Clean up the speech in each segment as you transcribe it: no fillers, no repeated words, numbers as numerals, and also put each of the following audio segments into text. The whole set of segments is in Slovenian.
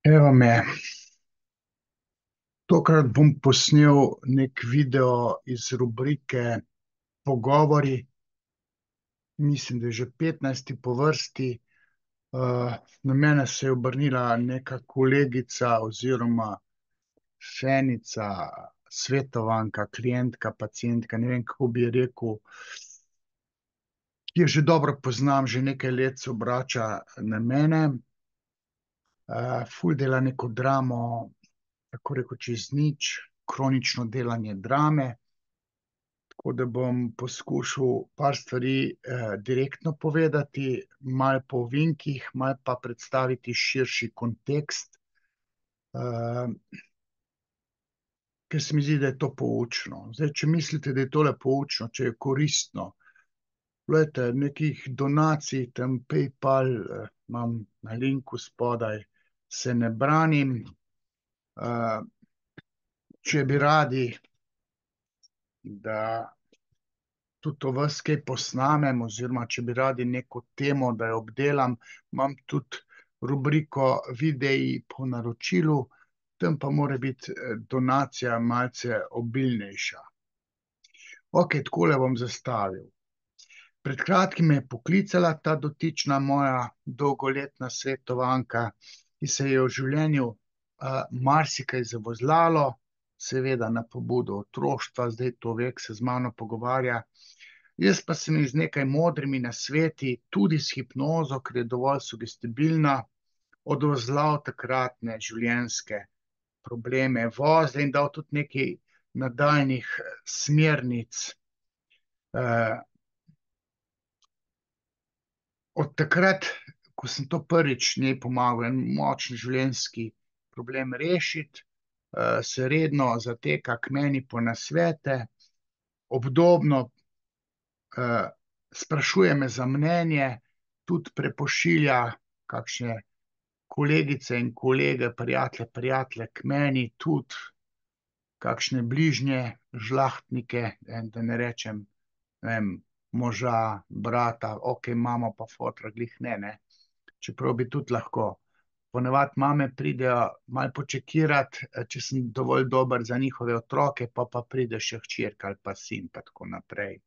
Evo me, tokrat bom posnel nek video iz rubrike Pogovori. Mislim, da je že 15. po vrsti. Na mene se je obrnila neka kolegica oziroma fenica, svetovanka, klientka, pacientka, ne vem, kako bi rekel, ki jo že dobro poznam, že nekaj let se obrača na mene. Ful dela neko dramo, tako rekoč iz nič, kronično delanje drame. Tako da bom poskušal par stvari direktno povedati, malo po ovinkih, malo pa predstaviti širši kontekst, ker se mi zdi, da je to poučno. Zdaj, če mislite, da je tole poučno, če je koristno, gledajte, nekih donacij, tam PayPal, imam na linku spodaj, se ne branim. Če bi radi, da tudi o vas kaj posnamem, oziroma če bi radi neko temo, da jo obdelam, imam tudi rubriko videi po naročilu, tam pa mora biti donacija malce obilnejša. Ok, takole bom zastavil. Pred kratkim me je poklicala ta dotična moja dolgoletna svetovanka, ki se je v življenju marsikaj zavozlalo, seveda na pobudo otroštva, zdaj to vek se z mano pogovarja. Jaz pa sem z nekaj modrimi nasveti, tudi s hipnozo, ker je dovolj sugestibilna, odvozlal takratne življenjske probleme, vozle in dal tudi nekaj nadaljnih smernic. Od takrat, ko sem to prvič njej pomagal, en močen življenjski problem rešiti, se redno zateka k meni po nasvete, obdobno sprašuje me za mnenje, tudi prepošilja kakšne kolegice in kolege, prijatelje k meni, tudi kakšne bližnje žlahtnike, da ne rečem, ne vem, moža, brata, ok, mamo pa fotra, glih ne, čeprav bi tudi lahko. Ponavadi mame pridejo malo počekirat, če sem dovolj dober za njihove otroke, pa pride še hčerka ali pa sin, pa tako naprej.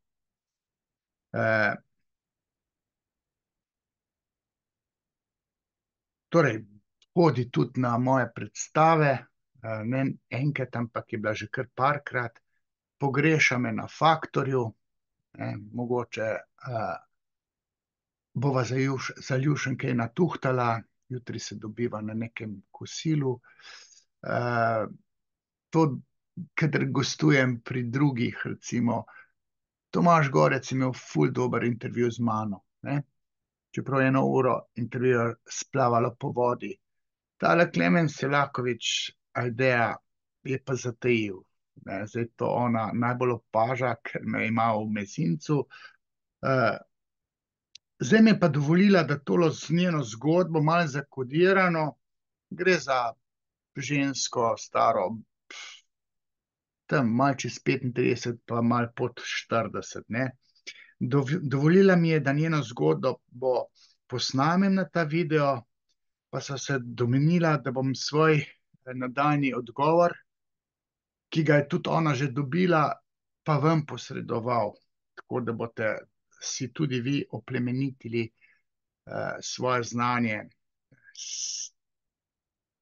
Torej, hodi tudi na moje predstave, ne enkrat, ampak je bila že kar parkrat, pogreša me na Faktorju, mogoče bova za Ljušen kaj natuhtala, jutri se dobiva na nekem kosilu. To, kadar gostujem pri drugih, recimo, Tomaž Gorec je imel ful dober intervju z mano, čeprav je 1 uro intervjuja splavalo po vodi. Tale Klemen Selakovič, Aldeja, je pa zatajil. Zdaj to ona najbolj opaža, ker me ima v mezincu. Zdaj mi je pa dovolila, da tolo z njeno zgodbo malo zakodirano, gre za žensko staro, tam malo čez 35, pa malo pod 40, ne. Dovolila mi je, da njeno zgodbo posnamem na ta video, pa sva se domenila, da bom svoj nadaljnji odgovor, ki ga je tudi ona že dobila, pa vam posredoval, tako da boste si tudi vi oplemenitili svoje znanje s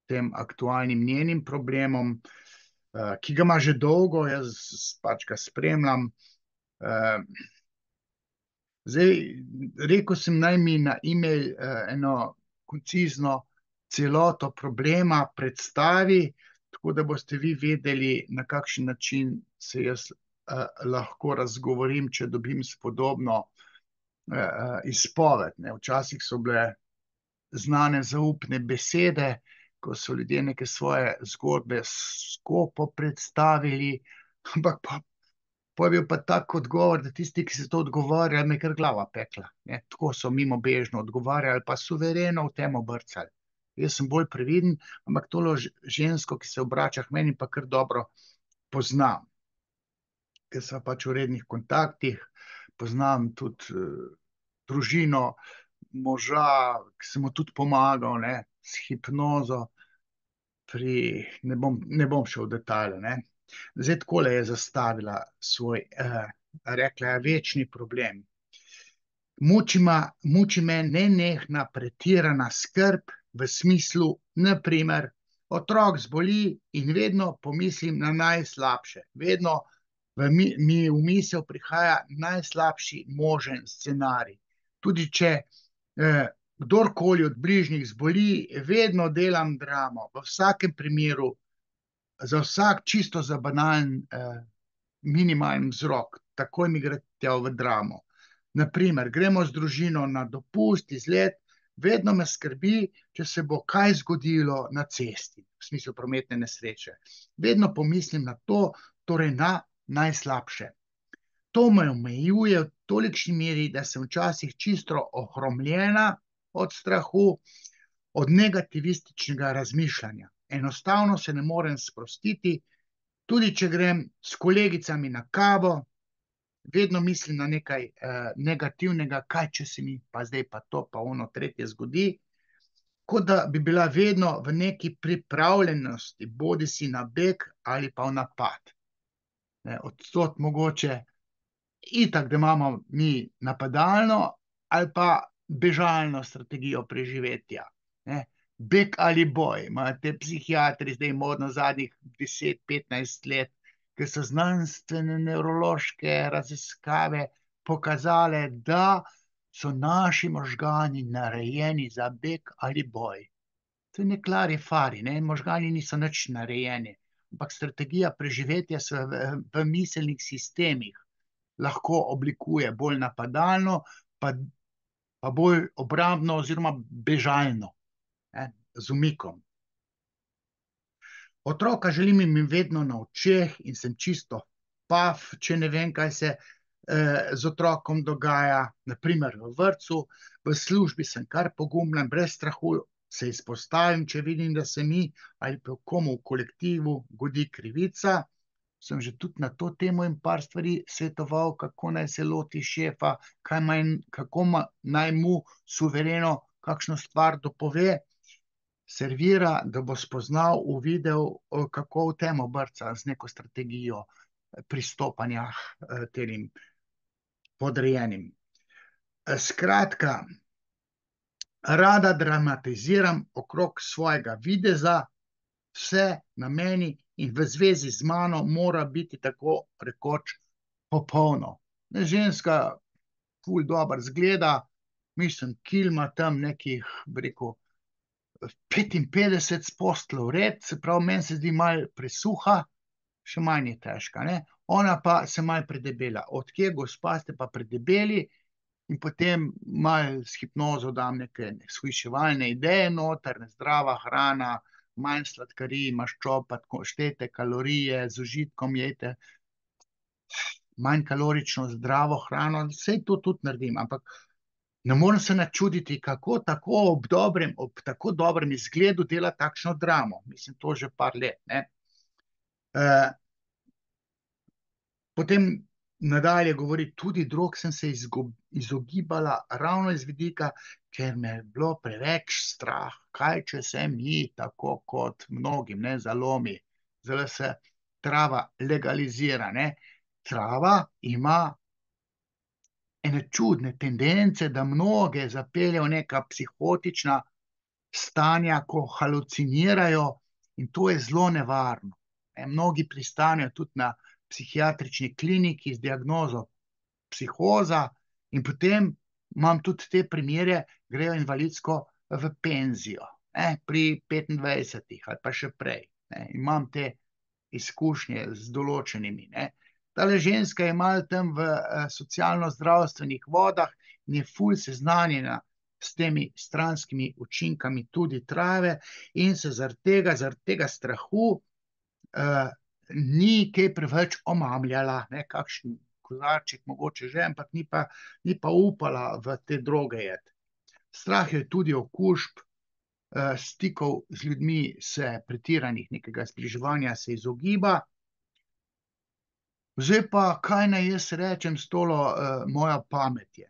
tem aktualnim njenim problemom, ki ga ima že dolgo, jaz pač ga spremljam. Zdaj, rekel sem, naj mi na e-mail eno koncizno celoto problema predstavi, tako da boste vi vedeli, na kakšen način se jaz lahko razgovorim, če dobim spodobno izpoved. Včasih so bile znane zaupne besede, ko so ljudje neke svoje zgodbe skopo predstavili, ampak pa je bil pa tak odgovor, da tisti, ki se to odgovarjali, me je kar glava pekla. Tako so mimobežno odgovarjali, pa suvereno v temo brcali. Jaz sem bolj previden, ampak tolo žensko, ki se obrača k meni, pa kar dobro poznam. Ker sva pač v rednih kontaktih, poznam tudi družino, moža, ki sem mu tudi pomagal, s hipnozo. ne bom šel v detajle, ne. Zdaj takole je zastavila svoj, rekla je, večni problem. Muči me nenehna pretirana skrb v smislu, na primer, otrok zboli in vedno pomislim na najslabše. Vedno mi v misel prihaja najslabši možen scenarij. Tudi če kdorkoli od bližnjih zboli, vedno delam dramo. V vsakem primeru, za vsak čisto za banalen minimalen vzrok, takoj mi gre tja v dramo. Naprimer, gremo z družino na dopust, izlet, vedno me skrbi, če se bo kaj zgodilo na cesti, v smislu prometne nesreče. Vedno pomislim na to, torej na najslabše. To me omejuje v tolikšni meri, da sem včasih čisto ohromljena od strahu, od negativističnega razmišljanja. Enostavno se ne morem sprostiti, tudi če grem s kolegicami na kavo, vedno mislim na nekaj negativnega, kaj če se mi pa zdaj pa to, pa ono tretje zgodi, kot da bi bila vedno v neki pripravljenosti, bodisi na beg ali pa v napad. Odstot mogoče itak, da imamo mi napadalno ali pa bežalno strategijo preživetja. Beg ali boj, imajo te psihiatri zdaj modno zadnjih 10-15 let, ker so znanstvene nevrološke raziskave pokazale, da so naši možgani narejeni za beg ali boj. To je nek larifari, možgani niso nič narejeni, ampak strategija preživetja se v miselnih sistemih lahko oblikuje bolj napadalno, pa bolj obrambno oziroma bežalno, z umikom. Otroka želim imeti vedno na očeh in sem čisto paf, če ne vem, kaj se z otrokom dogaja, na primer v vrtcu, v službi sem kar pogumna, brez strahu se izpostavim, če vidim, da se mi ali pa komu v kolektivu godi krivica. Sem že tudi na to temo in par stvari svetoval, kako naj se loti šefa, kako naj mu suvereno kakšno stvar dopove, servira, da bo spoznal, uvidel, kako v temo brca z neko strategijo pristopanja tem podrejenim. Skratka, rada dramatiziram okrog svojega videza, vse na meni in v zvezi z mano mora biti tako rekoč popolno. Ženska ful dobro zgleda, mislim, kilma tam nekih, bi rekel, 55 spostlov vred, se pravi, meni se zdi malo presuha, še manj je težka, ona pa se malo predebela. Od kje, gospa, ste pa predebeli? In potem malo s hipnozo dam neke shujševalne ideje noter, zdrava hrana, manj sladkarij, maščob, štejte kalorije, z užitkom jejte manj kalorično zdravo hrano, saj to tudi naredim, ampak ne morem se načuditi, kako tako ob tako dobrem izgledu dela takšno dramo. Mislim, to že par let, Potem nadalje govori, tudi drog sem se izogibala ravno iz vidika, ker me je bilo preveč strah, kaj če se mi, tako kot mnogim, zalomi. Zdaj se trava legalizira, Trava ima ene čudne tendence, da mnoge zapelje v neka psihotična stanja, ko halucinirajo, in to je zelo nevarno. Mnogi pristanejo tudi na psihiatrični kliniki z diagnozo psihoza in potem imam tudi te primere, grejo invalidsko v penzijo, pri 25 ali pa še prej. Imam te izkušnje z določenimi, Tale ženska je malo tam v socialno-zdravstvenih vodah in je ful seznanjena s temi stranskimi učinkami tudi trave in se zaradi tega strahu ni kaj preveč omamljala, kakšen kozarček mogoče že, ampak ni pa upala v te droge jeti. Strah je tudi okužb, stikov z ljudmi se pretiranih nekega zbliževanja se izogiba. Zdaj pa, kaj naj jaz rečem s tolo mojo pametje,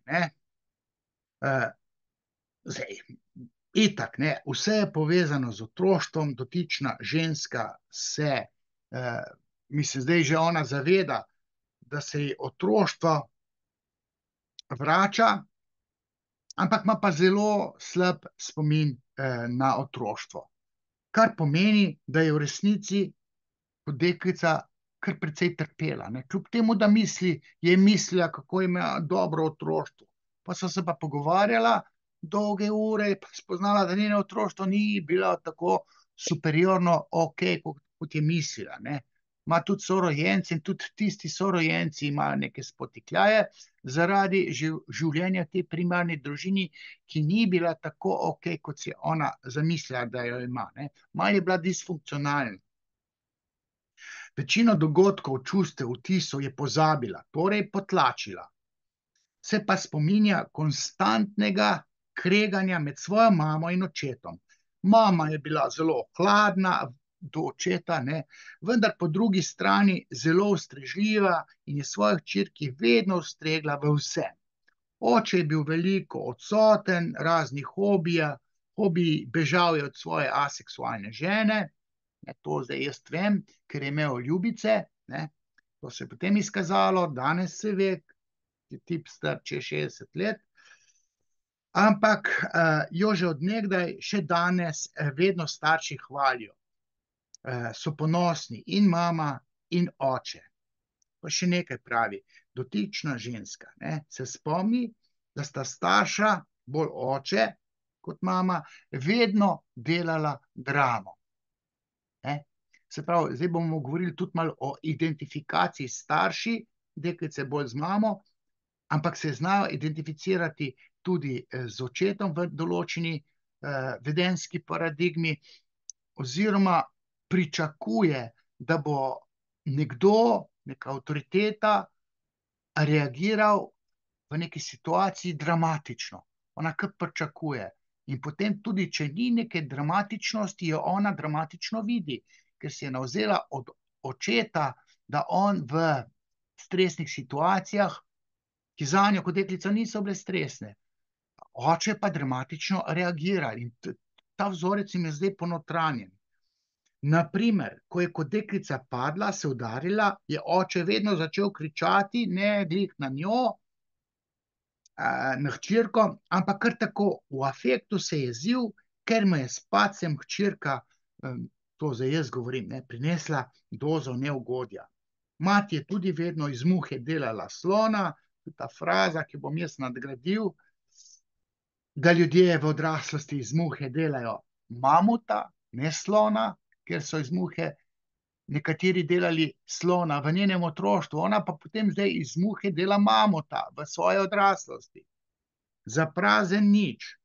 Zdaj, Itak, ne, vse je povezano z otroštvom, dotična ženska mislim, zdaj že ona zaveda, da se ji otroštvo vrača, ampak ima pa zelo slab spomin na otroštvo. Kar pomeni, da je v resnici kot deklica kar precej trpela. Ne. Kljub temu, da je mislila, kako ima dobro otroštvo. Pa so se pa pogovarjala dolge ure, pa spoznala, da njeno otroštvo ni bilo tako superiorno ok, kot je mislila. Ne. Ima tudi sorojenci in tudi tisti sorojenci imajo neke spotikljaje zaradi življenja v tej primarni družini, ki ni bila tako ok, kot si ona zamislila, da jo ima. Ne. Malo je bila disfunkcionalna. Večino dogodkov, čustev, vtisov je pozabila, torej potlačila. Se pa spominja konstantnega kreganja med svojo mamo in očetom. Mama je bila zelo hladna do očeta, ne, vendar po drugi strani zelo ustrežljiva in je svoji hčerki vedno ustregla v vsem. Oče je bil veliko odsoten, raznih hobiji, bežal je od svoje aseksualne žene. To zdaj jaz vem, ker je imel ljubice. Ne. To se je potem izkazalo, danes se ve, je tip star čez 60 let. Ampak jo že od nekdaj, še danes, vedno starši hvalijo. So ponosni in mama in oče. Pa še nekaj pravi, dotična ženska, ne, se spomni, da sta starša, bolj oče kot mama, vedno delala dramo. Se pravi, zdaj bomo govorili tudi malo o identifikaciji starši, deklice bolj z mamo, ampak se znajo identificirati tudi z očetom v določeni vedenjski paradigmi, oziroma pričakuje, da bo nekdo, neka avtoriteta reagiral v neki situaciji dramatično. Ona kar pričakuje. In potem tudi, če ni neke dramatičnosti, jo ona dramatično vidi, ker se je navzela od očeta, da on v stresnih situacijah, ki zanjo kot deklica niso bile stresne, oče pa dramatično reagira. In ta vzorec jim je zdaj ponotranjen. Naprimer, ko je kot deklica padla, se udarila, je oče vedno začel kričati, ne glih na njo, na hčerko, ampak kar tako v afektu se je jezil, ker mu je s padcem hčerka, to zdaj jaz govorim, ne, prinesla dozo neugodja. Mati je tudi vedno iz muhe delala slona, ta fraza, ki bom jaz nadgradil, da ljudje v odraslosti iz muhe delajo mamuta, ne slona, ker so iz muhe nekateri delali slona v njenem otroštvu, ona pa potem zdaj iz muhe dela mamuta v svoji odraslosti. Za prazen nič.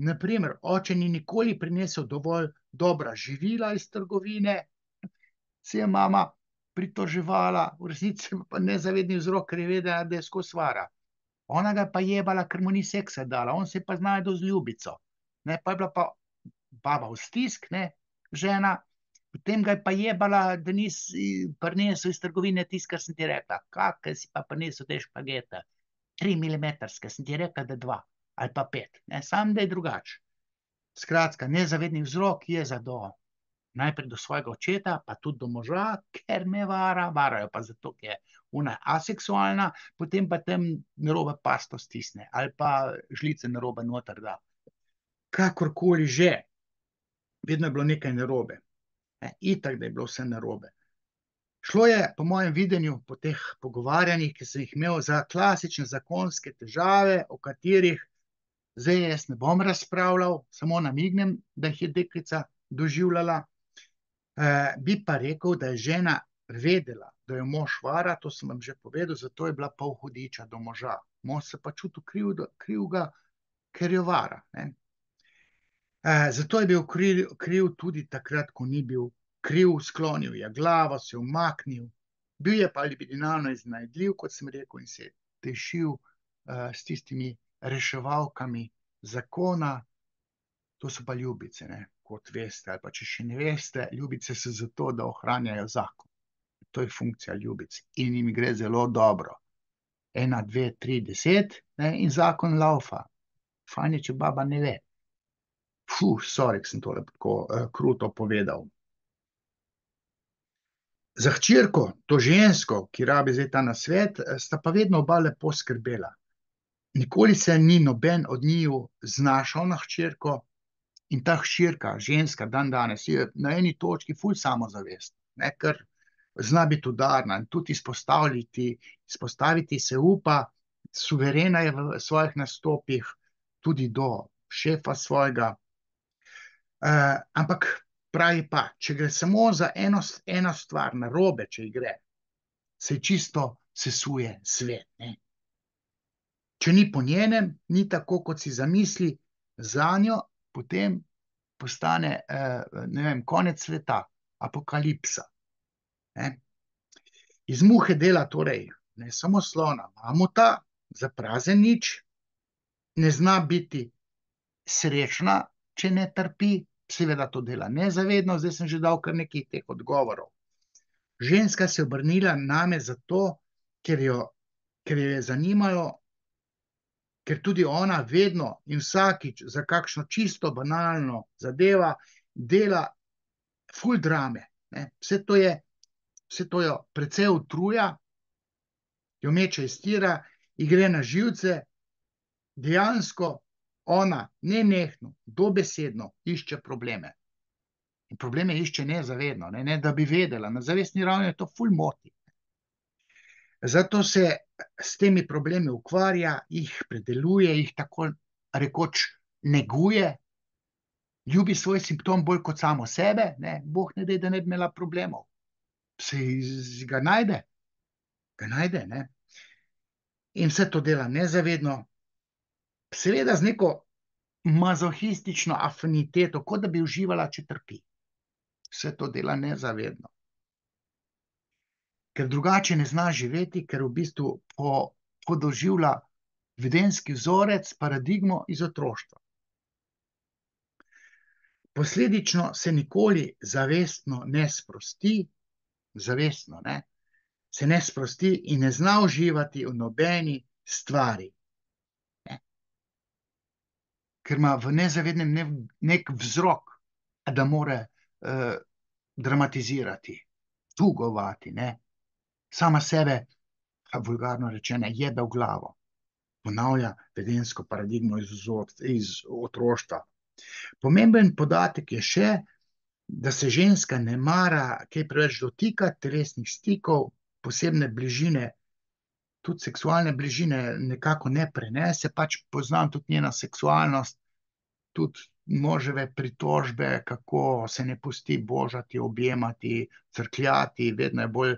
Naprimer, oče ni nikoli prinesel dovolj dobra živila iz trgovine, se je mama pritoževala, v resnici pa nezavedni vzrok, ker je vedela, da je skozi svara. Ona ga pa jebala, ker mu ni seksa dala, on se pa znajde z ljubico. Ne, pa je bila pa baba v stisk, ne, žena, potem ga je pa jebala, da nisi prinesel iz trgovine tisto, kar sem ti rekla. Kakaj si pa prinesel te špagete? 3 milimetrske, sem ti rekla, da 2 ali pa 5. Ne, sam da je drugače. Skratka, nezavedni vzrok je najprej do svojega očeta, pa tudi do moža, ker me varajo pa zato, ker je ona aseksualna, potem pa tam narobe pasto stisne ali pa žlice narobe noter da. Kakorkoli že, vedno je bilo nekaj narobe. Itak, da je bilo vse narobe. Šlo je, po mojem videnju, po teh pogovarjanjih, ki sem jih imel, za klasične zakonske težave, o katerih zdaj jaz ne bom razpravljal, samo namignem, da jih je deklica doživljala. Bi pa rekel, da je žena vedela, da jo mož vara, to sem vam že povedal, zato je bila pol hudiča do moža. Mož se pa čutil krivga, ker jo vara. Ne. Zato je bil kriv tudi takrat, ko ni bil kriv, sklonil je glavo, se umaknil. Bil je pa libidinalno iznajdljiv, kot sem rekel, in se je tešil s tistimi reševalkami zakona. To so pa ljubice, ne, kot veste, ali pa če še ne veste, ljubice so zato, da ohranjajo zakon. To je funkcija ljubic in jim gre zelo dobro. 1, 2, 3, 10, ne, in zakon laufa. Fajn je, če baba ne ve. sorry, sem tole tako kruto povedal. Za hčerko, to žensko, ki rabi zdaj ta nasvet, sta pa vedno oba lepo skrbela. Nikoli se ni noben od njiju znašal na hčerko in ta hčerka, ženska, dan danes, je na eni točki ful samozavest, ne, ker zna biti udarna in tudi izpostaviti se upa, suverena je v svojih nastopih, tudi do šefa svojega. Ampak pravi pa, če gre samo za eno stvar narobe, če ji gre, se čisto sesuje svet. Ne? Če ni po njenem, ni tako, kot si zamisli zanjo, potem postane, ne vem, konec sveta, apokalipsa. Ne? Iz muhe dela torej, ne samo slona, mamuta, za prazen nič, ne zna biti srečna, če ne trpi, seveda to dela nezavedno, zdaj sem že dal kar nekaj teh odgovorov. Ženska se je obrnila name zato, ker jo je zanimalo, ker tudi ona vedno in vsakič za kakšno čisto banalno zadeva dela ful drame. Ne? Vse to jo precej utruja, jo meče iz tira, ji gre na živce, dejansko ona nenehno, dobesedno išče probleme. In probleme išče nezavedno, ne da bi vedela. Na zavestni ravni je to ful moti. Zato se s temi problemi ukvarja, jih predeluje, jih tako rekoč neguje, ljubi svoj simptom bolj kot samo sebe, ne? Bog ne daj, da ne bi imela problemov. Se ga najde, ne? In vse to dela nezavedno, seveda z neko mazohistično afiniteto, kot da bi uživala, če trpi. Vse to dela nezavedno. Ker drugače ne zna živeti, ker v bistvu podoživlja vedenjski vzorec, paradigmo iz otroštva. Posledično se nikoli zavestno ne sprosti, se ne sprosti in ne zna uživati v nobeni stvari. Ne? Ker ima v nezavednem nek vzrok, da more dramatizirati, tugovati, ne? Sama sebe, vulgarno rečeno, jebe v glavo. Ponavlja vedenjsko paradigmo iz otroštva. Pomemben podatek je še, da se ženska ne mara kaj preveč dotikati, telesnih stikov, posebne bližine, tudi seksualne bližine nekako ne prenese, pač poznam tudi njena seksualnost, tudi moževe pritožbe, kako se ne pusti božati, objemati, crkljati, vedno je bolj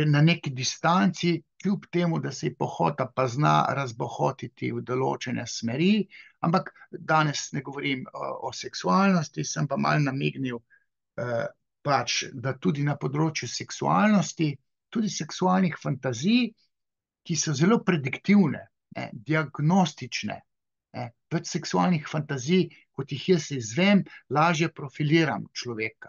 na neki distanci, kljub temu, da se ji pohota pa zna razbohotiti v določene smeri, ampak danes ne govorim o seksualnosti, sem pa malo namignil, pač, da tudi na področju seksualnosti, tudi seksualnih fantazij, ki so zelo prediktivne, ne, diagnostične, ne, več seksualnih fantazij, kot jih jaz izvem, lažje profiliram človeka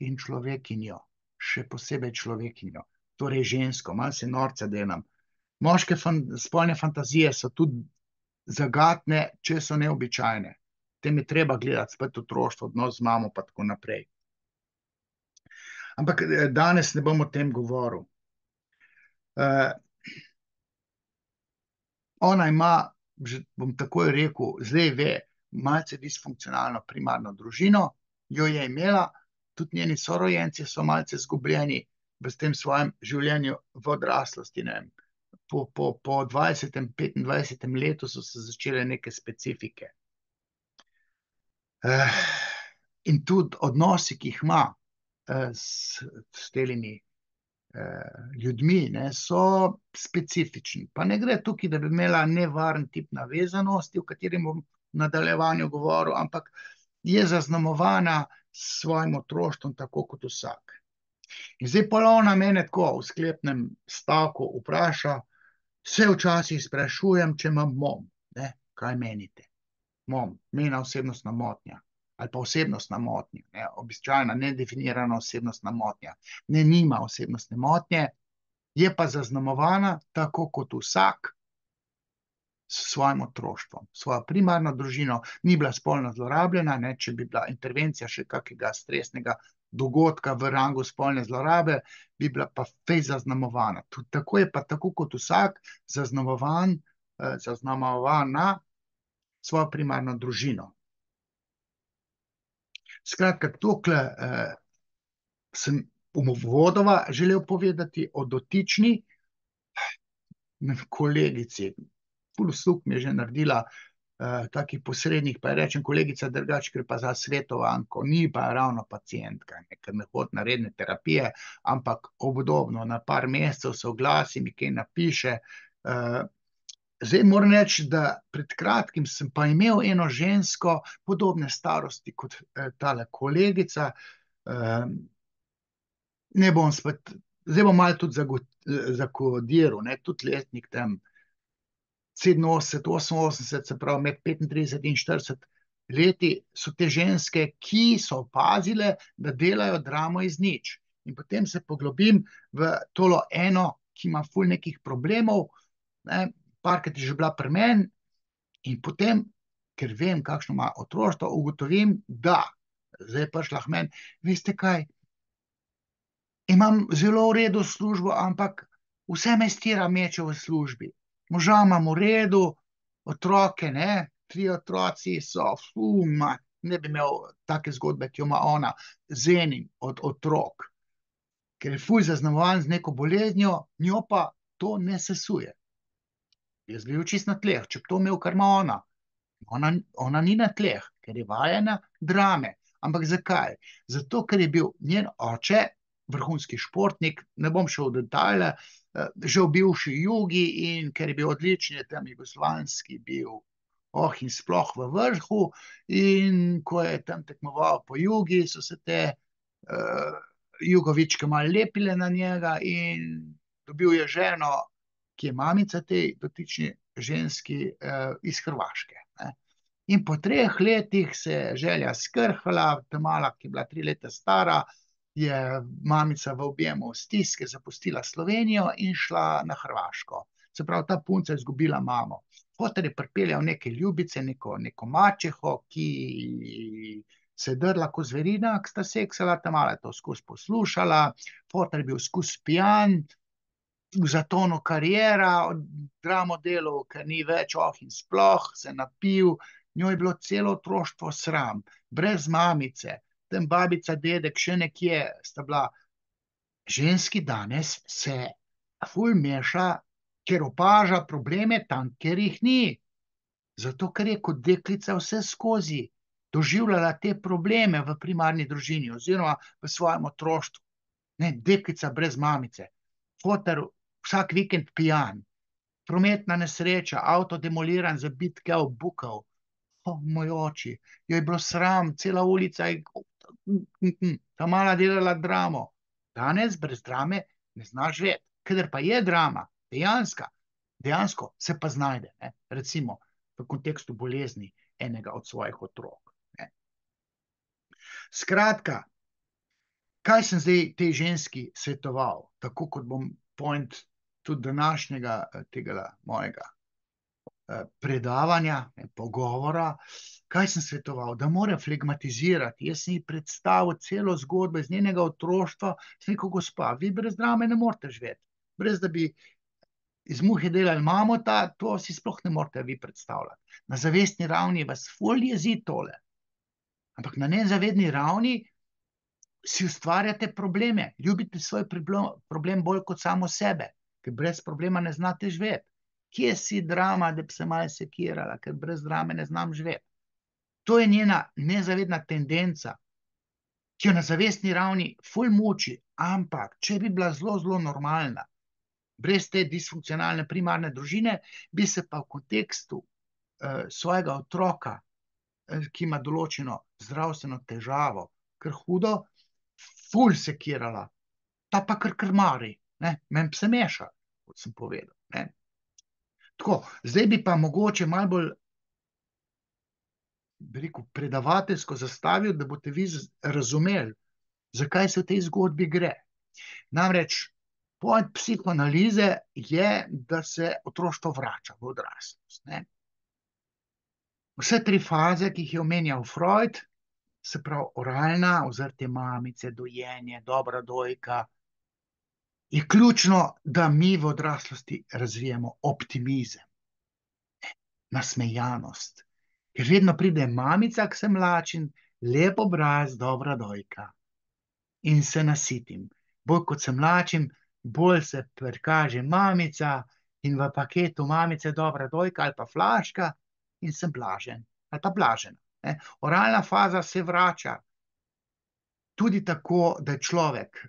in človekinjo. Še posebej človekinjo, torej žensko, malo se norca delam. Moške spolne fantazije so tudi zagatne, če so neobičajne. Tem je treba gledati spet otroštvo, odnos z mamo pa tako naprej. Ampak danes ne bom o tem govoril. Ona ima, bom takoj rekel, zdaj ve, malce disfunkcionalno primarno družino, jo je imela, tudi njeni sorojenci so malce zgubljeni v tem svojem življenju v odraslosti. Ne? Po 20. 25. letu so se začele neke specifike. In tudi odnosi, ki jih ima s telimi ljudmi, ne, so specifični. Pa ne gre tukaj, da bi imela nevaren tip navezanosti, o katerem bom v nadaljevanju govoril, ampak je zaznamovana s svojim otroštvom tako kot vsak. In zdaj ponovno mene tako v sklepnem stavku vpraša, se včasih sprašujem, če imam mom. Ne? Kaj menite? Mom, mejna osebnostna motnja ali pa osebnostna motnja, ne? Običajna, nedefinirana osebnostna motnja. Ne, nima osebnostne motnje, je pa zaznamovana tako kot vsak s svojim otroštvom, svojo primarno družino, ni bila spolno zlorabljena, ne, če bi bila intervencija še kakega stresnega dogodka v rangu spolne zlorabe, bi bila pa fej zaznamovana. Tako je pa tako kot vsak zaznamovan na svojo primarno družino. Skratka, tokle sem uvodoma želel povedati o dotični kolegici. Ful sluk mi je že naredila takih posrednih, pa rečem kolegica drugače, ker pa za svetovanko, ni pa ravno pacientka, ker ne hodi na redne terapije, ampak obdobno na par mesecev se oglasi, mi kaj napiše. Zdaj moram reči, da pred kratkim sem pa imel eno žensko podobne starosti kot tale kolegica. Ne bom spet, zdaj bom malo tudi zakodiral, tudi letnik tam 87, 88, se pravi med 35 in 40 leti so te ženske, ki so opazile, da delajo dramo iz nič. In potem se poglobim v tolo eno, ki ima ful nekih problemov, parkrat je že bila pri meni in potem, ker vem, kakšno ima otroštvo, ugotovim, da zdaj je prišla k meni, veste kaj, imam zelo v redu službo, ampak vse me stira meče v službi. Moža imam v redu, otroke, ne, 3 otroci so, ne bi imel take zgodbe, ki jo ima ona, z enim od otrok, ker je ful zaznamovan z neko boleznjo, njo pa to ne sesuje. Jaz bi bil čist na tleh, če bi to imel, kar ima ona. Ona ni na tleh, ker je vajena drame. Ampak zakaj? Zato, ker je bil njen oče vrhunski športnik, ne bom šel v detajle, že v bivši Jugi in ker je bil odličen, je tam jugoslovanski bil in sploh v vrhu in ko je tam tekmoval po Jugi, so se te Jugovičke malo lepile na njega in dobil je ženo, ki je mamica tej dotični ženski iz Hrvaške. In po 3 letih se je želja skrhala, ta mala, ki je bila 3 leta stara, je mamica v objemu stiske zapustila Slovenijo in šla na Hrvaško. Se pravi, ta punca je izgubila mamo. Foter je pripeljal neke ljubice, neko mačeho, ki se je drla ko zverina, ki sta seksala, ta mala je to skozi poslušala, foter je bil skozi pijan, v zatonu karijera, dramo delal, ker ni več in sploh, se napil, njo je bilo celo otroštvo sram, brez mamice, tam babica, dedek, še nekje sta bila. Ženski danes se ful meša, ker opaža probleme tam, ker jih ni. Zato, ker je kot deklica vse skozi doživljala te probleme v primarni družini oziroma v svojem otroštvu. Ne, deklica brez mamice, foter vsak vikend pijan, prometna nesreča, avto demoliran, zabit kao bukal. Moj oči, jo je bilo sram, cela ulica je ta mala delala dramo. Danes brez drame ne zna živeti, kadar pa je drama, dejansko se pa znajde, recimo v kontekstu bolezni enega od svojih otrok. Skratka, kaj sem zdaj tej ženski svetoval, tako kot bom point tudi današnjega tega mojega predavanja, pogovora, kaj sem svetoval, da mora flegmatizirati. Jaz sem ji predstavil celo zgodbo iz njenega otroštva, sem rekel, gospa, vi brez drame ne morete živeti, brez da bi iz muhe delali mamota, to si sploh ne morete vi predstavljati. Na zavestni ravni vas ful jezi tole, ampak na nezavedni ravni si ustvarjate probleme, ljubite svoj problem bolj kot samo sebe, ker brez problema ne znate živeti. Kje si drama, da bi se malo sekirala, ker brez drame ne znam živeti. To je njena nezavedna tendenca, ki jo na zavestni ravni ful muči, ampak če bi bila zelo, zelo normalna, brez te disfunkcionalne primarne družine, bi se pa v kontekstu svojega otroka, ki ima določeno zdravstveno težavo, ker hudo, ful sekirala, ta pa kar krmari, meni se meša, kot sem povedal. Tako, zdaj bi pa mogoče malo bolj, bi rekel, predavateljsko zastavil, da boste vi razumeli, zakaj se v tej zgodbi gre. Namreč, Point psihoanalize je, da se otroštvo vrača v odraslost. Ne? Vse tri faze, ki jih je omenjal Freud, se pravi oralna, ozrtje mamice, dojenje, dobra dojka, je ključno, da mi v odraslosti razvijemo optimizem, nasmejanost. Ker vedno pride mamica, ki se mlačim, lep obraz, dobra dojka in se nasitim. Bolj kot se mlačim, bolj se prikaže mamica in v paketu mamice dobra dojka ali pa flaška in sem blažen ali pa blažena. Ne. Oralna faza se vrača tudi tako, da je človek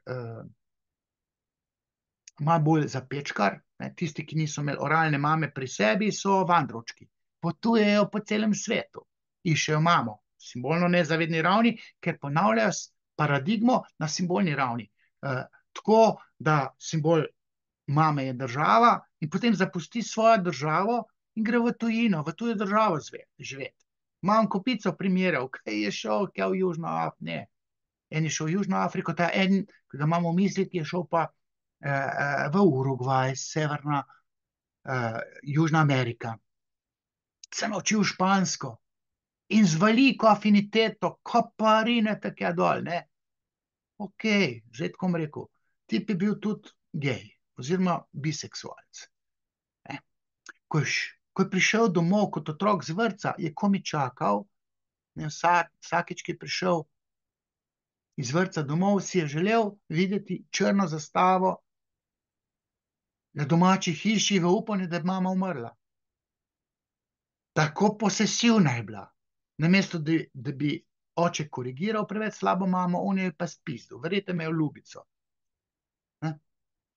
malo bolj zapečkar. Ne. Tisti, ki niso imeli oralne mame pri sebi, so vandrovčki. Potujejo po celem svetu, iščejo mamo, simbolno nezavedni ravni, ker ponavljajo paradigmo na simbolni ravni. Tako, da simbol mame je država in potem zapusti svojo državo in gre v tujino, v tujo državo živeti. Imam kopico primerov, kaj je šel, kaj v Južno Afriko, ne. En je šel v Južno Afriko, ta en, ki ga imamo v mislih, je šel pa v Urugvaj, Severna, Južna Amerika. Se naučil špansko in z veliko afiniteto, ko pa rinete tja dol, ne. Ok, zdaj tako bom rekel, tip je bil tudi gej oziroma biseksualec. Ko je prišel domov kot otrok z vrtca, je komi čakal, vsakič, ki je prišel iz vrtca domov, si je želel videti črno zastavo na domači hiši v upanju, da je mama umrla. Tako posesivna je bila. Namesto, da bi oče korigiral preveč slabo mamo, on je pa spizdil. Verjete me, v ljubico.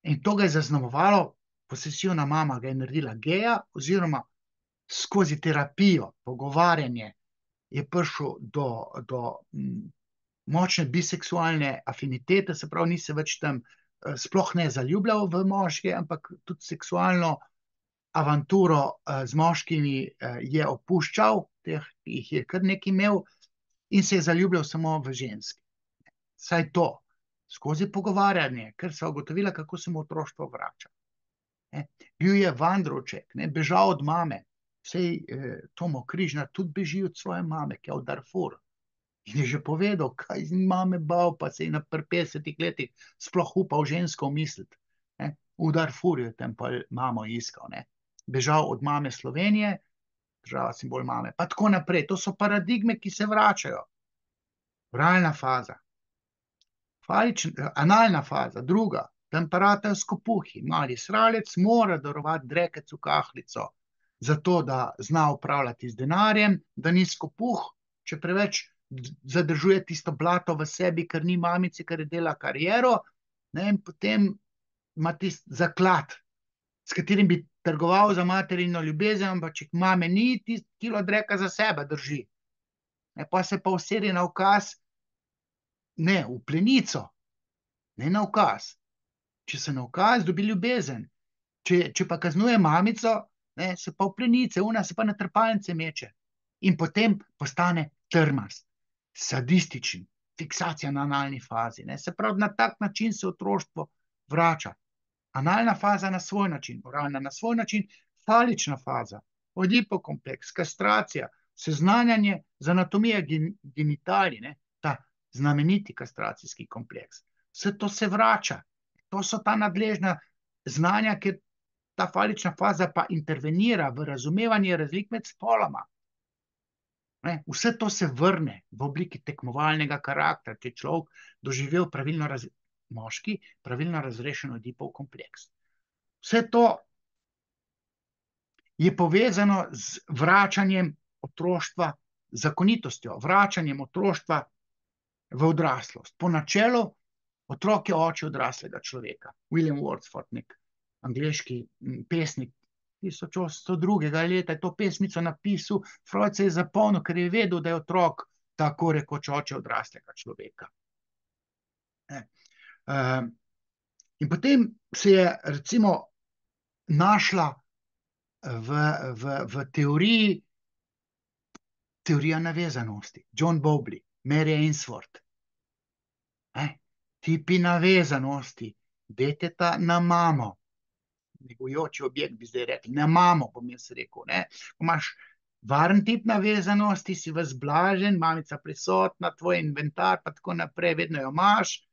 In to ga je zaznamovalo, posesivna mama ga je naredila geja, oziroma skozi terapijo, pogovarjanje je prišel do močne biseksualne afinitete, se pravi, ni se več tam sploh ne zaljubljal v moške, ampak tudi seksualno avanturo z moškimi je opuščal, jih je kar nekaj imel in se je zaljubljal samo v ženske. Saj to, skozi pogovarjanje, ker so ugotovila, kako se mu otroštvo vrača. Bil je vandrovček, bežal od mame, sej Tomo Križnar tudi beži od svoje mame, ki je v Darfur. In je že povedal, kaj z mame bal, pa se je na 50 letih sploh upal žensko misliti. V Darfurju je tam pa mamo iskal. Bežal od mame Slovenije, država simbol mame, pa tako naprej. To so paradigme, ki se vračajo. Oralna faza. Analna faza, druga. Temperatura skopuhi. Mali sralec mora darovati drekec v kahlico, zato da zna upravljati z denarjem, da ni skopuh, če preveč zadržuje tisto blato v sebi, ker ni mamici, ker je dela kariero, in potem ima tisti zaklad, s katerim bi trgoval za materino ljubezen, ampak če mame ni, tisti kilo dreka za sebe drži. Pa se pa usedi na ukaz, ne, v plenico, ne na ukaz. Če se na ukaz, dobi ljubezen. Če pa kaznuje mamico, se pa v plenice, ona se pa na trpalnice meče. In potem postane trmast, sadističen, fiksacija na analni fazi. Se pravi, na tak način se otroštvo vrača. Analna faza na svoj način, oralna na svoj način, falična faza, odipokompleks, kastracija, seznanjanje z anatomijo genitalij, ta znameniti kastracijski kompleks. Vse to se vrača. To so ta nadležna znanja, ker ta falična faza pa intervenira v razumevanje razlik med spoloma. Vse to se vrne v obliki tekmovalnega karaktera, če je človek doživel moški pravilno razrešen Oedipov kompleks. Vse to je povezano z vračanjem otroštva, zakonitostjo, vračanjem otroštva v odraslost. Po načelu, otrok je oče odraslega človeka. William Wordsworth, nek angleški pesnik, 1802. leta je to pesmico napisal, Freud se je zapomnil, ker je vedel, da je otrok tako rekoč oče odraslega človeka. In potem se je recimo našla v teorija navezanosti. John Bowlby, Mary Ainsworth. Tipi navezanosti, deteta na mamo. Negujoči objekt bi zdaj rekli, na mamo, bom jaz rekel, ne. Ko imaš varen tip navezanosti, si vas blažen, mamica prisotna, tvoj inventar, pa tako naprej, vedno jo imaš,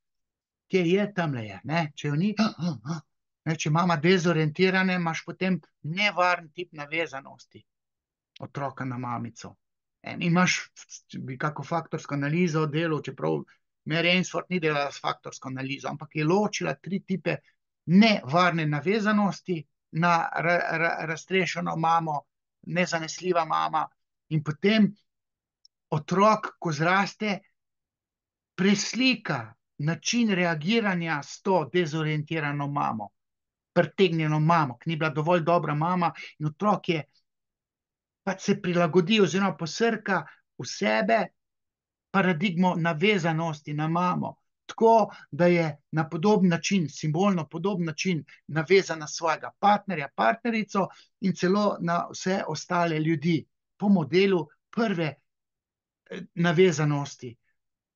kje je, tamle je, ne, če jo ni, ne, če mama dezorientirane, imaš potem nevaren tip navezanosti otroka na mamico. In imaš, bi kako faktorsko analizo delal, čeprav Mary Ainsworth ni delala s faktorsko analizo, ampak je ločila 3 tipe nevarne navezanosti na raztrešeno mamo, nezanesljiva mama, in potem otrok, ko zraste, preslika način reagiranja s to dezorientirano mamo, pretegnjeno mamo, ki ni bila dovolj dobra mama, in otrok je pač se prilagodi oziroma posrka v sebe paradigmo navezanosti na mamo, tako da je na podoben način, simbolno podoben način navezana svojega partnerja, partnerico in celo na vse ostale ljudi po modelu prve navezanosti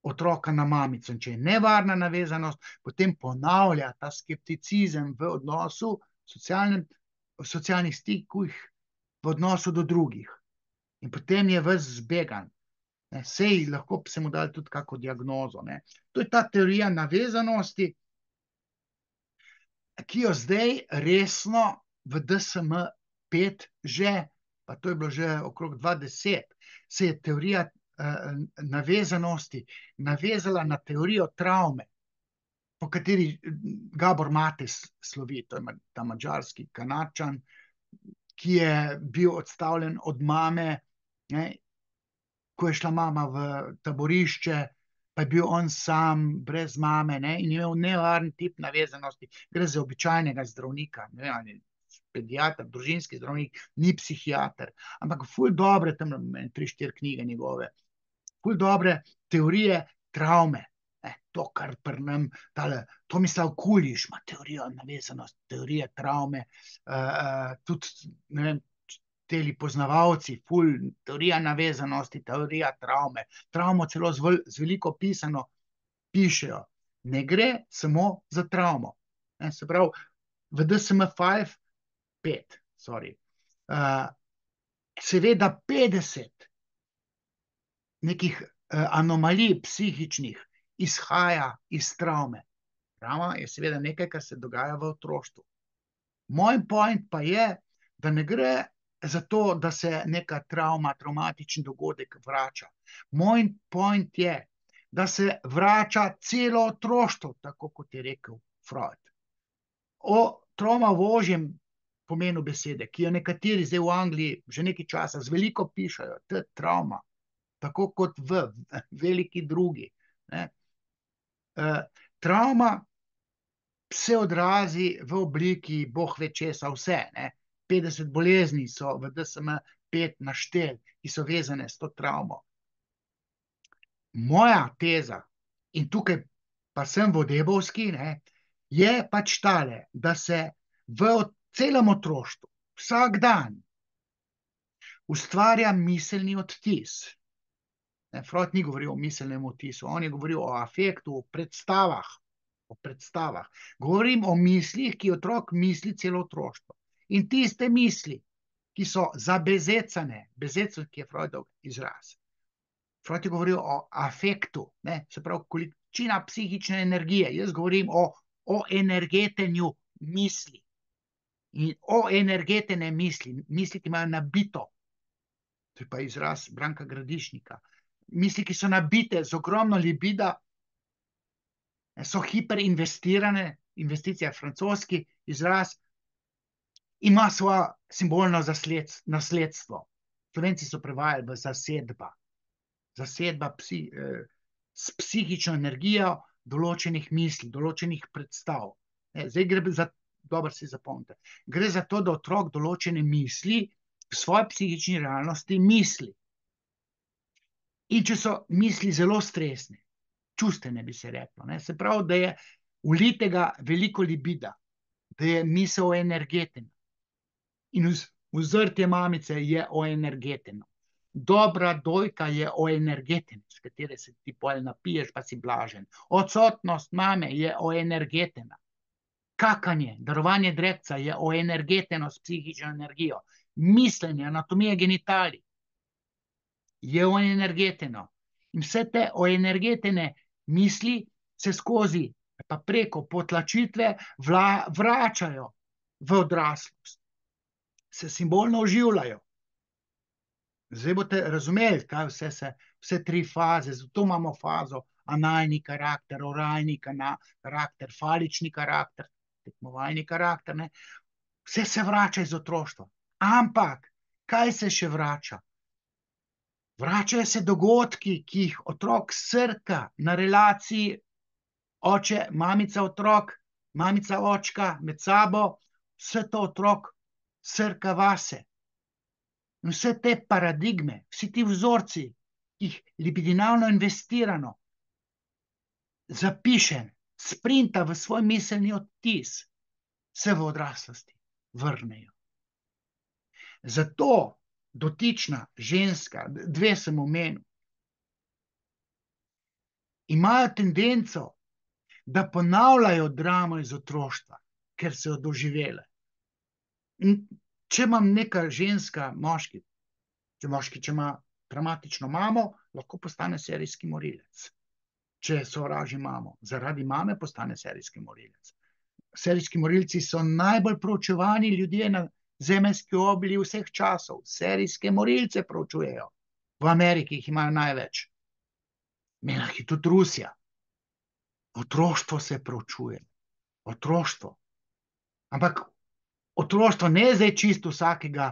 otroka na mamico. In če je nevarna navezanost, potem ponavlja ta skepticizem v odnosu, v socialnih stikih, v odnosu do drugih. In potem je ves zbegan. Sej lahko se mu dali tudi kako diagnozo. Ne. To je ta teorija navezanosti, ki jo zdaj resno v DSM-5 že, pa to je bilo že okrog 2010, se je teorija navezanosti navezala na teorijo travme, po kateri Gabor Mates slovi, to je ta madžarski Kanadčan, ki je bil odstavljen od mame, ne, ko je šla mama v taborišče, pa je bil on sam, brez mame, ne, in je imel nevaren tip navezanosti. Gre za običajnega zdravnika, ne vem, ali pediater, družinski zdravnik, ni psihiater, ampak ful dobre, tam 3-4 knjige njegove, ful dobre teorije travme. To, kar pri nam, Tomislav Kuliš ima teorijo navezanosti, teorije travme, tudi, ne vem, teli poznavalci, ful, teorija navezanosti, teorija travme, travmo celo z veliko pisano pišejo. Ne gre samo za travmo. Se pravi, v DSM-5, seveda 50 nekih anomalij psihičnih izhaja iz travme. Travma je seveda nekaj, kar se dogaja v otroštvu. Moj point pa je, da ne gre za to, da se neka travma, travmatičen dogodek vrača. Moj point je, da se vrača celo otroštvo, tako kot je rekel Freud. Travma v ožjem pomenu besede, ki jo nekateri zdaj v Angliji že nekaj časa z veliko pišajo, travma, tako kot v veliki drugi. Travma se odrazi v obliki boh ve česa vse. 50 bolezni so v DSM-5 našteli, ki so vezane s to travmo. Moja teza, in tukaj pa sem vodebovski, je pač tale, da se v celem otroštvu vsak dan ustvarja miselni odtis. Freud ni govoril o miselnem odtisu, on je govoril o afektu, o predstavah. Govorim o mislih, ki otrok misli celo otroštvo. In tiste misli, ki so zabezecane, bezecen, ki je Freudov izraz. Freud je govoril o afektu, se pravi količina psihične energije. Jaz govorim o energetenju misli. In o energetene misli, misli, ki imajo nabito. To je pa izraz Branka Gradišnika. Misli, ki so nabite z ogromno libida, so hiperinvestirane, investicija je francoski izraz, ima svoje simbolno nasledstvo. Slovenci so prevajali v zasedba. Zasedba s psihično energijo določenih misli, določenih predstav. Zdaj gre za, dobro si zapomnite, gre za to, da otrok določene misli v svoji psihični realnosti misli. In če so misli zelo stresne, čustvene bi se reklo, se pravi, da je ulitega veliko libida, da je misel energetena. In vzrtje mamice je oenergeteno. Dobra dojka je oenergetena, s katere se ti potem napiješ, pa si blažen. Odsotnost mame je oenergetena. Kakanje, darovanje drekca je oenergeteno s psihično energijo. Mislenje, anatomija genitalij je oenergeteno. In vse te oenergetene misli se skozi, pa preko potlačitve vračajo v odraslost. Se simbolno oživljajo. Zdaj boste razumeli, kaj vse tri faze, zato imamo fazo analni karakter, oralni karakter, falični karakter, tekmovalni karakter, ne? Vse se vrača iz otroštva. Ampak, kaj se še vrača? Vračajo se dogodki, ki jih otrok srka na relaciji oče, mamica, otrok, mamica, očka med sabo, vse to otrok srka vase. In vse te paradigme, vsi ti vzorci, ki jih libidinalno investirano zapišem, sprinta v svoj miselni odtis, se v odraslosti vrnejo. Zato dotična ženska, dve sem omenil, imajo tendenco, da ponavljajo dramo iz otroštva, ker so jo doživele. In če imam neka ženska, moški, če ima traumatično mamo, lahko postane serijski morilec. Če sovraži mamo, zaradi mame postane serijski morilec. Serijski morilci so najbolj proučevani ljudje na zemeljski obli vseh časov. Serijske morilce proučujejo. V Ameriki jih imajo največ. Imela jih je tudi Rusija. Otroštvo se proučuje. Otroštvo. Ampak otroštvo ne je zdaj čisto vsakega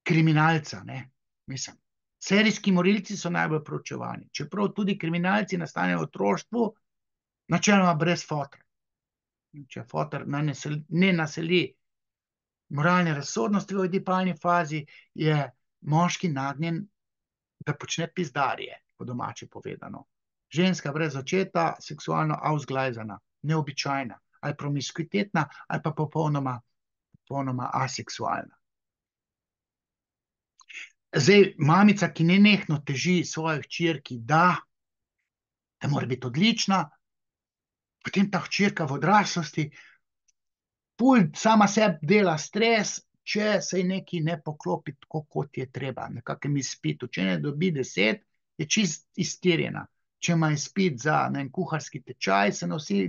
kriminalca, ne? Mislim, serijski morilci so najbolj proučevani. Čeprav tudi kriminalci nastanejo v otroštvu, načeloma brez fotra. Če fotor ne naseli moralne razsodnosti v oidipalni fazi, je moški nagnjen, da počne pizdarje, po domače povedano. Ženska brez očeta, seksualno ausglajzana, neobičajna, ali promiskuitetna, ali pa popolnoma aseksualna. Zdaj, mamica, ki nenehno teži svoji hčerki, da mora biti odlična, potem ta hčerka v odraslosti sama sebi dela stres, če se ji nekaj ne poklopi tako, kot je treba, na kakem izpitu. Če ne dobi 10, je čist iztirjena. Če ima izpit za kuharski tečaj, se nosi,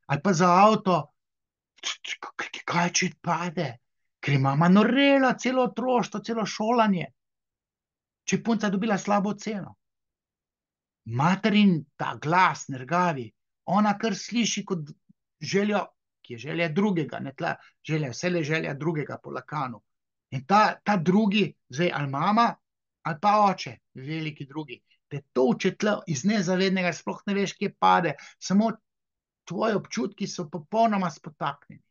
ali pa za avto, kaj če pade? Ker je mama norela celo otroštvo, celo šolanje. Če je punca dobila slabo oceno. Materin ta glas nergavi, ona kar sliši kot željo, ki je želja drugega, ne tla želja, vse želja drugega po Lakanu. In ta drugi, zdaj ali mama, ali pa oče, veliki drugi, te toče tle iz nezavednega, sploh ne veš, kje pade, samo tvoji občutki so popolnoma spotaknjeni.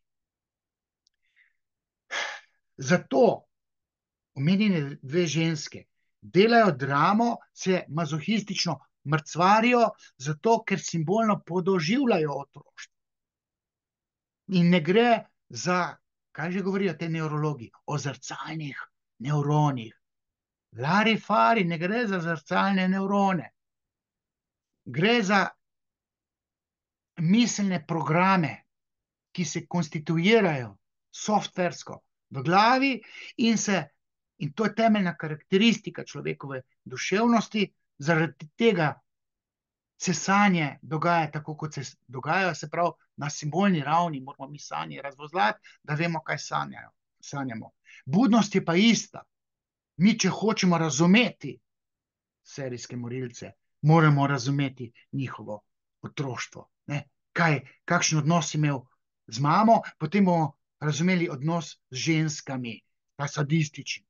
Zato omenjene dve ženske delajo dramo, se mazohistično mrcvarijo, zato ker simbolno podoživljajo otroštvo. In ne gre za, kaj že govorijo te nevrologi, o zrcalnih nevronih. Larifari, ne gre za zrcalne nevrone. Gre za miselne programe, ki se konstituirajo softversko v glavi in to je temeljna karakteristika človekove duševnosti, zaradi tega se sanje dogaja tako, kot se dogajajo, se pravi, na simbolni ravni moramo mi sanje razvozlati, da vemo, kaj sanjamo. Budnost je pa ista. Mi, če hočemo razumeti serijske morilce, moramo razumeti njihovo otroštvo. Kakšen odnos imel z mamo, potem bomo razumeli odnos z ženskami, ta sadistični.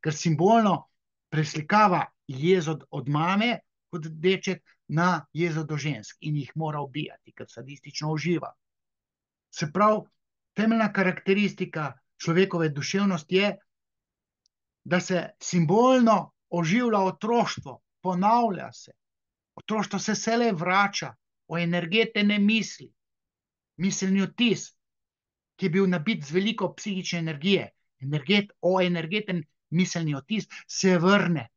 Ker simbolno preslikava jezo od mame kot deček na jezo do žensk in jih mora ubijati, ker sadistično uživa. Se pravi, temeljna karakteristika človekove duševnosti je, da se simbolno oživlja otroštvo, ponavlja se. Otroštvo se vselej vrača o energetene misli, miselni odtis, ki je bil nabit z veliko psihične energije, energeten miselni odtis se vrne.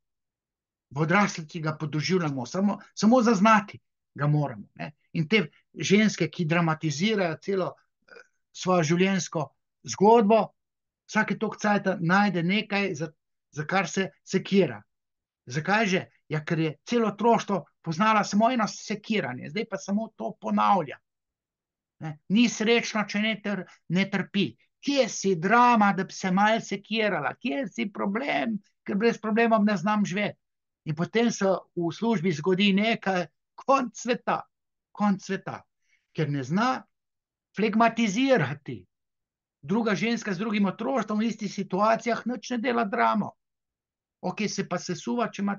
V odraslosti ga podoživljamo, samo zaznati ga moramo. In te ženske, ki dramatizirajo celo svojo življenjsko zgodbo, vsake toliko cajta najde nekaj, za kar se sekira. Zakaj že? Ja, ker je celo otroštvo poznala samo eno sekiranje, zdaj pa samo to ponavlja. Ne? Ni srečno, če ne trpi. Kje si drama, da bi se malo sekirala? Kje si problem, ker brez problemov ne znam živeti? In potem se v službi zgodi nekaj, konc sveta, ker ne zna flegmatizirati. Druga ženska z drugim otroštvom v istih situacijah nič ne dela dramo. Ok, se pa sesuva, če ima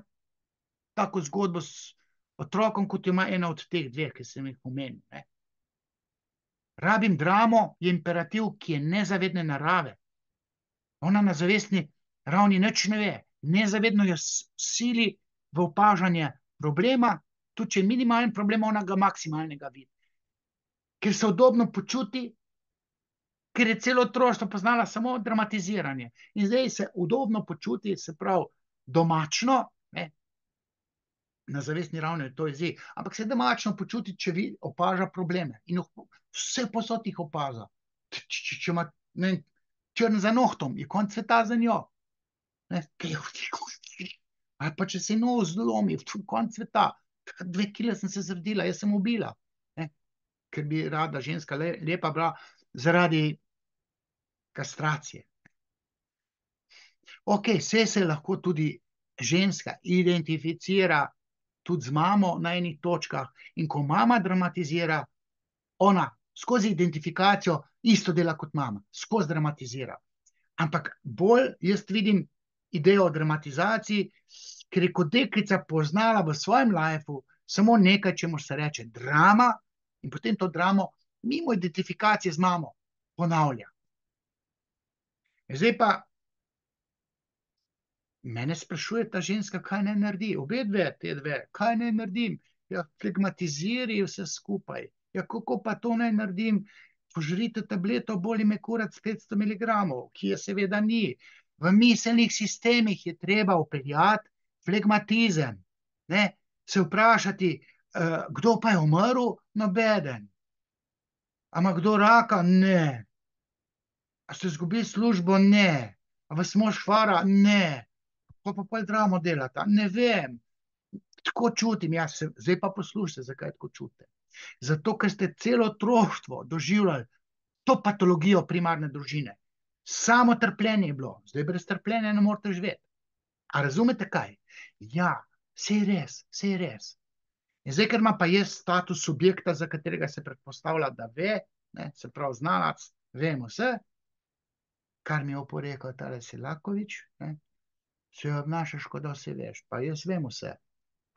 tako zgodbo s otrokom, kot ima ena od teh dveh, ki sem jih omenil. Ne? Rabim dramo je imperativ, ki je nezavedne narave. Ona na zavestni ravni nič ne ve. Nezavedno jo sili v opažanje problema, tudi če je minimalen problem, ona ga maksimalnega vidi. Ker se udobno počuti, ker je celo otroštvo poznala samo dramatiziranje. In zdaj se udobno počuti, se pravi domačno, ne? Na zavestni ravni je to izziv, ampak se domačno počuti, če opaža probleme. In vse posod jih opaža. Če ima črn za nohtom, je konc sveta za njo. Ali pa če se nov zlomi, konc sveta. 2 kile sem se zredila, jaz sem ubila. Ker bi rada ženska lepa bila zaradi kastracije. Ok, vse se lahko tudi ženska identificira tudi z mamo na enih točkah in ko mama dramatizira, ona skozi identifikacijo isto dela kot mama, skozi dramatizira. Ampak bolj jaz vidim idejo o dramatizaciji, ker je kot deklica poznala v svojem lifeu samo nekaj, čemu se reče drama in potem to dramo mimo identifikacije z mamo ponavlja. Zdaj pa mene sprašuje ta ženska, kaj naj naredi. Obe te dve, kaj naj naredim? Ja, flegmatiziri vse skupaj. Ja, kako pa to naj naredim? Požrite tableto, boli me kurac 500 mg, ki je seveda ni. V miselnih sistemih je treba upeljati flegmatizem. Ne? Se vprašati, kdo pa je umrl? Nobeden. A ima kdo raka? Ne. A ste izgubili službo? Ne. A vas mož fara? Ne. Pa dramo delata? Ne vem. Tako čutim. Ja, zdaj pa poslušajte, zakaj tako čutite. Zato, ker ste celo otroštvo doživljali to patologijo primarne družine. Samo trpljenje je bilo. Zdaj brez trpljenja ne morete živeti. A razumete kaj? Ja, vse je res, vse je res. In zdaj, ker ima pa jaz status subjekta, za katerega se predpostavlja, da ve, ne, se pravi znanac, vemo vse, kar mi je oporekal tale Selakovič, ne, se obnašaš, kot da vse veš. Pa jaz vem vse.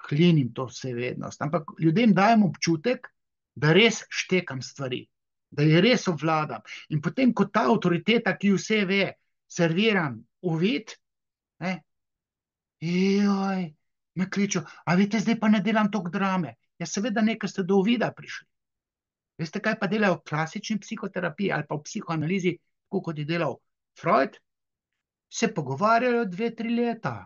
Hlinim to vsevednost. Ampak ljudem dajem občutek, da res štekam stvari. Da je res obvladam. In potem, ko ta avtoriteta, ki vse ve, serviram uvid, ne, joj, me kliču, a veste, zdaj pa ne delam toliko drame. Ja, seveda ne, ker ste do uvida prišli. Veste, kaj pa delajo v klasični psihoterapiji ali pa v psihoanalizi, tako kot je delal Freud? Se pogovarjajo 2-3 leta,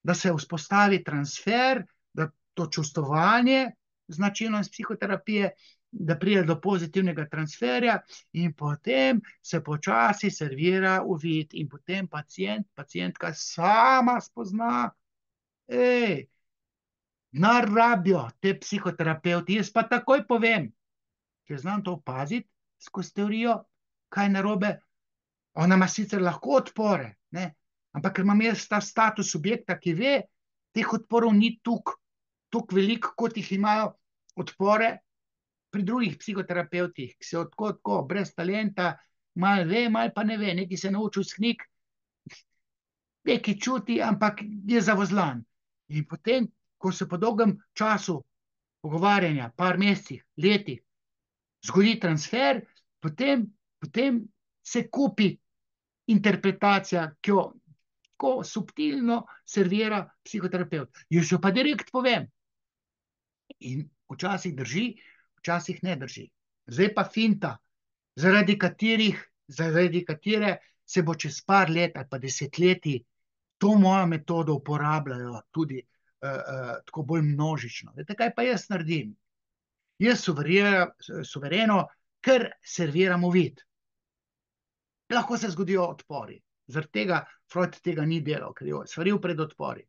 da se vzpostavi transfer, da to čustvovanje, značilnost psihoterapije, da pride do pozitivnega transferja in potem se počasi servira uvid in potem pacientka sama spozna, denar rabijo te psihoterapeuti, jaz pa takoj povem, ker znam to opaziti skozi teorijo, kaj narobe. Ona ima sicer lahko odpore, ne? Ampak ker imam jaz ta status subjekta, ki ve, teh odporov ni toliko veliko, kot jih imajo odpore pri drugih psihoterapeutih, ki se tako, brez talenta, malo ve, malo pa ne ve, nekaj se naučil iz knjig, nekaj čuti, ampak je zavozlan. In potem, ko se po dolgem času pogovarjanja, par mesecih, letih, zgodi transfer, potem se kupi interpretacija, ki jo tako subtilno servira psihoterapeut. Jaz jo pa direkt povem. In včasih drži, včasih ne drži. Zdaj pa finta, zaradi katere se bo čez par let ali pa desetletij to mojo metodo uporabljajo tudi tako bolj množično. Veste, kaj pa jaz naredim? Jaz suvereno, ker serviram uvid. lahko se zgodijo odpori. Zaradi tega Freud tega ni delal, ker je svaril pred odpori.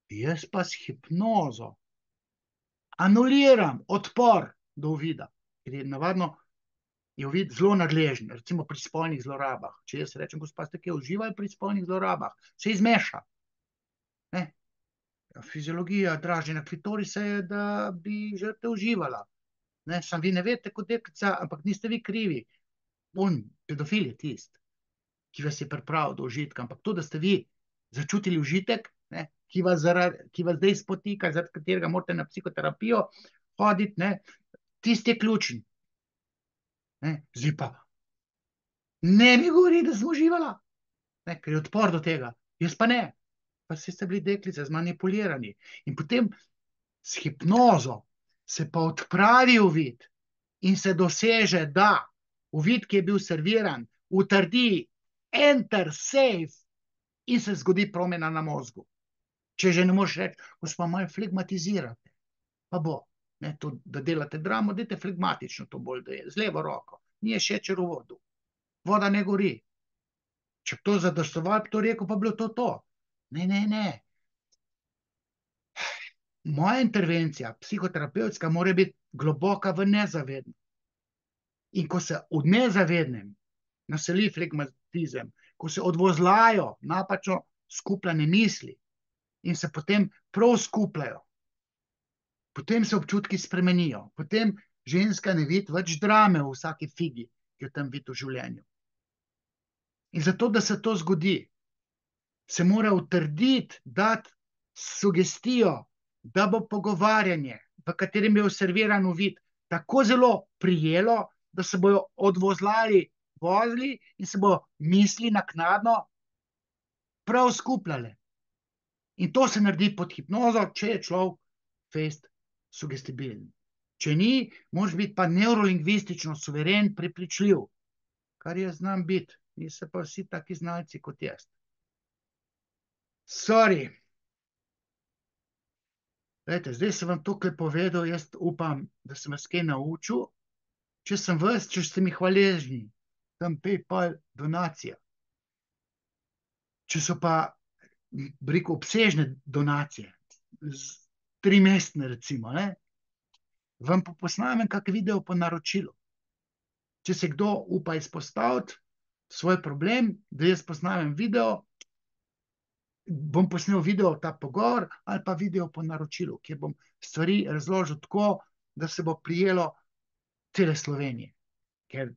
Jaz pa s hipnozo anuliram odpor do uvida, ker je navadno je uvid zelo nadležen, recimo pri spolnih zlorabah. Če jaz rečem, gospa, ste kje uživali pri spolnih zlorabah, se izmeša. Ne? Fiziologija draženja klitorisa je, da bi žrtev uživala. Ne? Sam vi ne veste kot deklica, ampak niste vi krivi. On, pedofil je tist, ki vas je pripravil do užitka, ampak to, da ste vi začutili užitek, ne? Ki vas zdaj spotika, zaradi katerega morate na psihoterapijo hoditi, ne? Tisti je ključen. Ne? Zdaj pa ne mi govori, da smo uživala, ne? Ker je odpor do tega. Jaz pa ne. Pa ste bili deklice zmanipulirani. In potem s hipnozo se pa odpravi uvid in se doseže, da uvid, ki je bil serviran, utrdi enter, save in se zgodi promena na možgu. Če že ne moreš reči, gospa, malo flegmatizirate, pa bo. Ne, to, da delate dramo, dajte flegmatično to bolj, da je z levo roko. Nije šećer v vodu. Voda ne gori. Če bi to zadostovalo, bi to rekel, pa bilo to. Ne, ne, ne. Moja intervencija, psihoterapevtska, mora biti globoka v nezavednem. In ko se v nezavednem naseli flegmatizem, ko se odvozlajo napačno skupljane misli in se potem prav skupljajo, potem se občutki spremenijo. Potem ženska ne vidi več drame v vsaki figi, ki jo tam vidi v življenju. In zato, da se to zgodi, se mora utrditi, dati sugestijo, da bo pogovarjanje, v katerem je serviran uvid, tako zelo prijelo, da se bojo odvozlali vozli in se bo misli naknadno prav skupljale. In to se naredi pod hipnozo, če je človek fejst sugestibilen. Če ni, moraš biti pa neurolingvistično suveren, prepričljiv, kar jaz znam biti. Niso pa vsi taki znalci kot jaz. Sorry. Lejte, zdaj sem vam tukaj povedal, jaz upam, da sem vas kaj naučil. Če sem vas, če ste mi hvaležni, tam PayPal donacija. Če so pa, rekel, obsežne donacije, 3-mesečne recimo, ne, vam pa posnamem kak video po naročilu. Če se kdo upa izpostaviti svoj problem, da jaz posnamem video, bom posnel video ta pogovor ali pa video po naročilu, kjer bom stvari razložil tako, da se bo prijelo cele Slovenije. Ker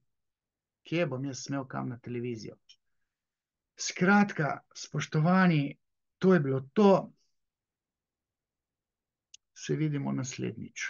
kje bom jaz smel kam na televizijo? Skratka, spoštovani, to je bilo to. Se vidimo naslednjič.